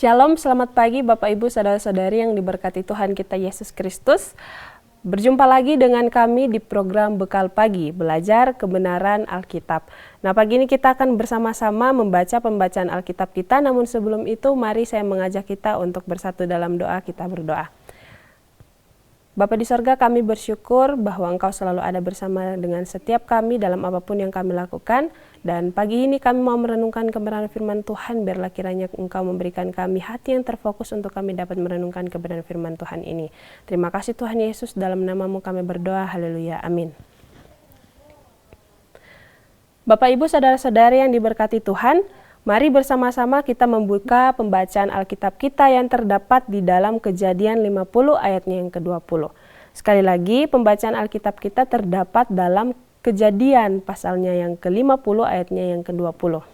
Shalom, selamat pagi Bapak Ibu Saudara-saudari yang diberkati Tuhan kita Yesus Kristus. Berjumpa lagi dengan kami di program Bekal Pagi, Belajar Kebenaran Alkitab. Nah, pagi ini kita akan bersama-sama membaca pembacaan Alkitab kita, namun sebelum itu mari saya mengajak kita untuk bersatu dalam doa. Kita berdoa. Bapa di sorga, kami bersyukur bahwa Engkau selalu ada bersama dengan setiap kami dalam apapun yang kami lakukan. Dan pagi ini kami mau merenungkan kebenaran firman Tuhan, biarlah kiranya Engkau memberikan kami hati yang terfokus untuk kami dapat merenungkan kebenaran firman Tuhan ini. Terima kasih Tuhan Yesus, dalam nama-Mu kami berdoa, haleluya, amin. Bapak Ibu Saudara-saudari yang diberkati Tuhan, mari bersama-sama kita membuka pembacaan Alkitab kita yang terdapat di dalam Kejadian 50 ayatnya yang ke-20. Sekali lagi, pembacaan Alkitab kita terdapat dalam Kejadian pasalnya yang ke-50 ayatnya yang ke-20.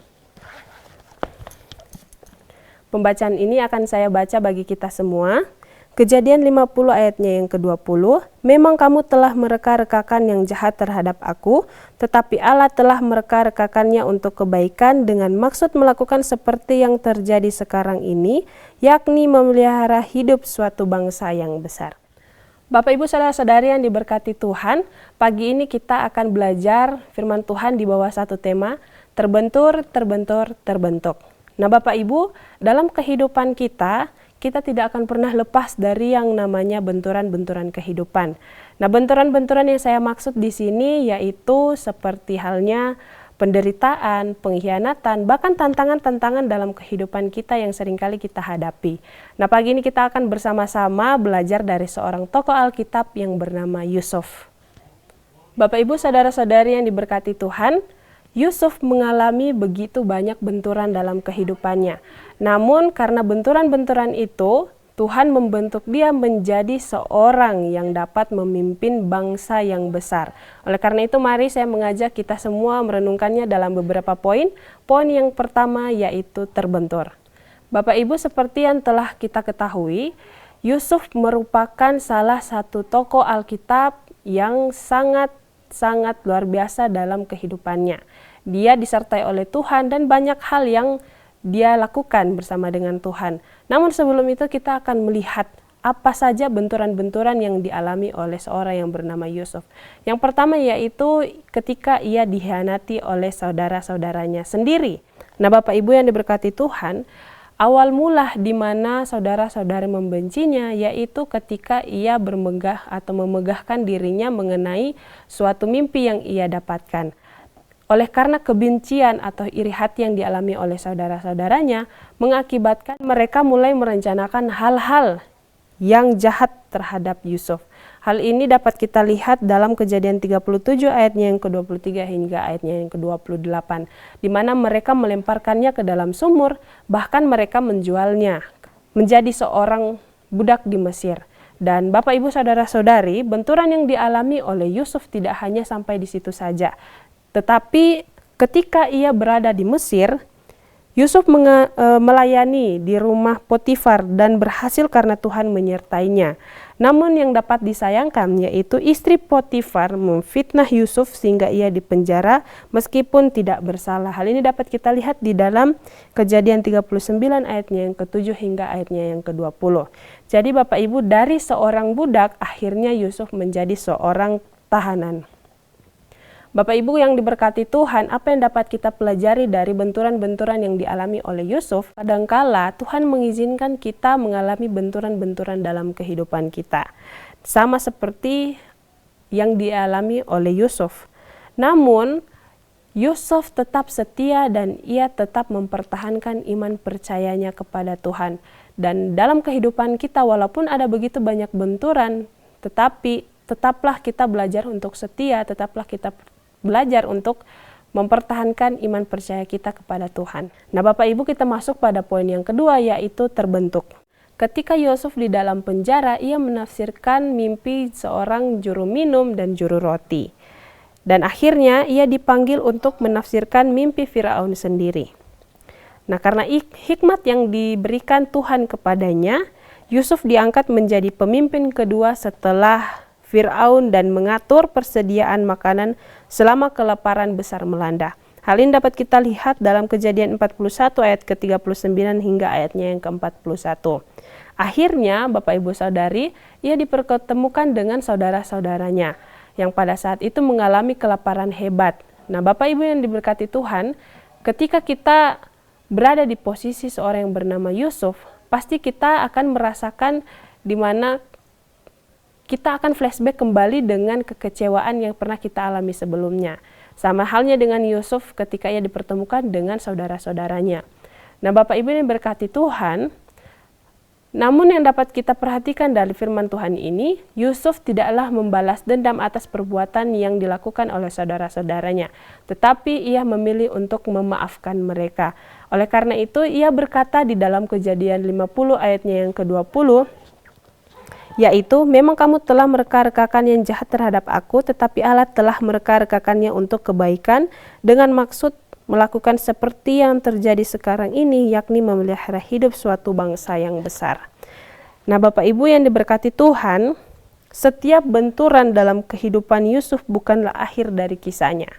Pembacaan ini akan saya baca bagi kita semua. Kejadian 50 ayatnya yang ke-20, memang kamu telah mereka-rekakan yang jahat terhadap aku, tetapi Allah telah mereka-rekakannya untuk kebaikan dengan maksud melakukan seperti yang terjadi sekarang ini, yakni memelihara hidup suatu bangsa yang besar. Bapak Ibu Saudara-saudari yang diberkati Tuhan, pagi ini kita akan belajar firman Tuhan di bawah satu tema, terbentur, terbentur, terbentuk. Nah Bapak Ibu, dalam kehidupan kita tidak akan pernah lepas dari yang namanya benturan-benturan kehidupan. Nah benturan-benturan yang saya maksud di sini yaitu seperti halnya penderitaan, pengkhianatan, bahkan tantangan-tantangan dalam kehidupan kita yang seringkali kita hadapi. Nah, pagi ini kita akan bersama-sama belajar dari seorang tokoh Alkitab yang bernama Yusuf. Bapak Ibu Saudara-saudari yang diberkati Tuhan, Yusuf mengalami begitu banyak benturan dalam kehidupannya. Namun karena benturan-benturan itu, Tuhan membentuk dia menjadi seorang yang dapat memimpin bangsa yang besar. Oleh karena itu mari saya mengajak kita semua merenungkannya dalam beberapa poin. Poin yang pertama yaitu terbentur. Bapak Ibu, seperti yang telah kita ketahui, Yusuf merupakan salah satu tokoh Alkitab yang sangat luar biasa dalam kehidupannya. Dia disertai oleh Tuhan dan banyak hal yang dia lakukan bersama dengan Tuhan. Namun sebelum itu kita akan melihat apa saja benturan-benturan yang dialami oleh seorang yang bernama Yusuf. Yang pertama yaitu ketika ia dikhianati oleh saudara-saudaranya sendiri. Nah Bapak Ibu yang diberkati Tuhan, awal mula di mana saudara-saudari membencinya yaitu ketika ia bermegah atau memegahkan dirinya mengenai suatu mimpi yang ia dapatkan. Oleh karena kebencian atau iri hati yang dialami oleh saudara-saudaranya, mengakibatkan mereka mulai merencanakan hal-hal yang jahat terhadap Yusuf. Hal ini dapat kita lihat dalam Kejadian 37 ayatnya yang ke-23 hingga ayatnya yang ke-28, di mana mereka melemparkannya ke dalam sumur, bahkan mereka menjualnya menjadi seorang budak di Mesir. Dan Bapak Ibu Saudara-saudari, benturan yang dialami oleh Yusuf tidak hanya sampai di situ saja. Tetapi ketika ia berada di Mesir, Yusuf melayani di rumah Potifar dan berhasil karena Tuhan menyertainya. Namun yang dapat disayangkan yaitu istri Potifar memfitnah Yusuf sehingga ia dipenjara meskipun tidak bersalah. Hal ini dapat kita lihat di dalam Kejadian 39 ayatnya yang ke-7 hingga ayatnya yang ke-20. Jadi Bapak Ibu, dari seorang budak akhirnya Yusuf menjadi seorang tahanan. Bapak Ibu yang diberkati Tuhan, apa yang dapat kita pelajari dari benturan-benturan yang dialami oleh Yusuf? Kadangkala Tuhan mengizinkan kita mengalami benturan-benturan dalam kehidupan kita. Sama seperti yang dialami oleh Yusuf. Namun, Yusuf tetap setia dan ia tetap mempertahankan iman percayanya kepada Tuhan. Dan dalam kehidupan kita walaupun ada begitu banyak benturan, tetapi tetaplah kita belajar untuk setia, tetaplah kita belajar untuk mempertahankan iman percaya kita kepada Tuhan. Nah Bapak Ibu, kita masuk pada poin yang kedua yaitu terbentuk. ketika Yusuf di dalam penjara, ia menafsirkan mimpi seorang juru minum dan juru roti. Dan akhirnya ia dipanggil untuk menafsirkan mimpi Firaun sendiri. Nah, karena hikmat yang diberikan Tuhan kepadanya, Yusuf diangkat menjadi pemimpin kedua setelah Firaun dan mengatur persediaan makanan selama kelaparan besar melanda. Hal ini dapat kita lihat dalam Kejadian 41 ayat ke-39 hingga ayatnya yang ke-41. Akhirnya, Bapak Ibu Saudari, ia dipertemukan dengan saudara-saudaranya yang pada saat itu mengalami kelaparan hebat. Nah, Bapak Ibu yang diberkati Tuhan, ketika kita berada di posisi seorang yang bernama Yusuf, pasti kita akan merasakan di mana kita akan flashback kembali dengan kekecewaan yang pernah kita alami sebelumnya. Sama halnya dengan Yusuf ketika ia dipertemukan dengan saudara-saudaranya. Nah, Bapak Ibu yang berkati Tuhan, namun yang dapat kita perhatikan dari firman Tuhan ini, Yusuf tidaklah membalas dendam atas perbuatan yang dilakukan oleh saudara-saudaranya, tetapi ia memilih untuk memaafkan mereka. Oleh karena itu, ia berkata di dalam Kejadian 50 ayatnya yang ke-20, yaitu, memang kamu telah mereka-rekakan yang jahat terhadap aku, tetapi Allah telah mereka-rekakannya untuk kebaikan dengan maksud melakukan seperti yang terjadi sekarang ini, yakni memelihara hidup suatu bangsa yang besar. Nah, Bapak Ibu yang diberkati Tuhan, setiap benturan dalam kehidupan Yusuf bukanlah akhir dari kisahnya,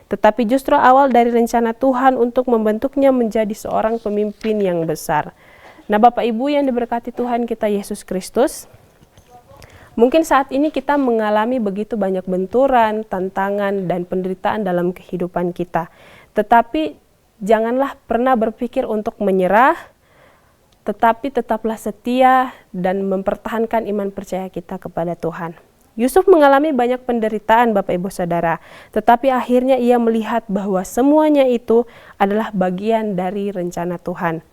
tetapi justru awal dari rencana Tuhan untuk membentuknya menjadi seorang pemimpin yang besar. Nah, Bapak Ibu yang diberkati Tuhan kita Yesus Kristus, mungkin saat ini kita mengalami begitu banyak benturan, tantangan, dan penderitaan dalam kehidupan kita. Tetapi janganlah pernah berpikir untuk menyerah, tetapi tetaplah setia dan mempertahankan iman percaya kita kepada Tuhan. Yusuf mengalami banyak penderitaan, Bapak Ibu Saudara, tetapi akhirnya ia melihat bahwa semuanya itu adalah bagian dari rencana Tuhan.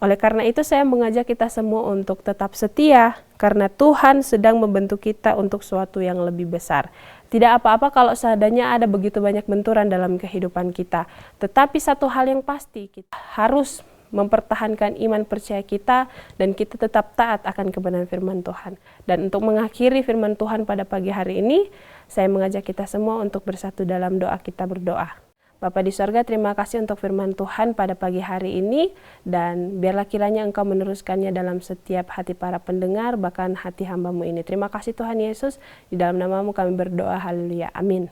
Oleh karena itu saya mengajak kita semua untuk tetap setia, karena Tuhan sedang membentuk kita untuk suatu yang lebih besar. Tidak apa-apa kalau seadanya ada begitu banyak benturan dalam kehidupan kita. Tetapi satu hal yang pasti, kita harus mempertahankan iman percaya kita dan kita tetap taat akan kebenaran firman Tuhan. Dan untuk mengakhiri firman Tuhan pada pagi hari ini, saya mengajak kita semua untuk bersatu dalam doa. Kita berdoa. Bapa di sorga, terima kasih untuk firman Tuhan pada pagi hari ini, dan biarlah kiranya Engkau meneruskannya dalam setiap hati para pendengar, bahkan hati hamba-Mu ini. Terima kasih Tuhan Yesus, di dalam nama-Mu kami berdoa, haleluya, amin.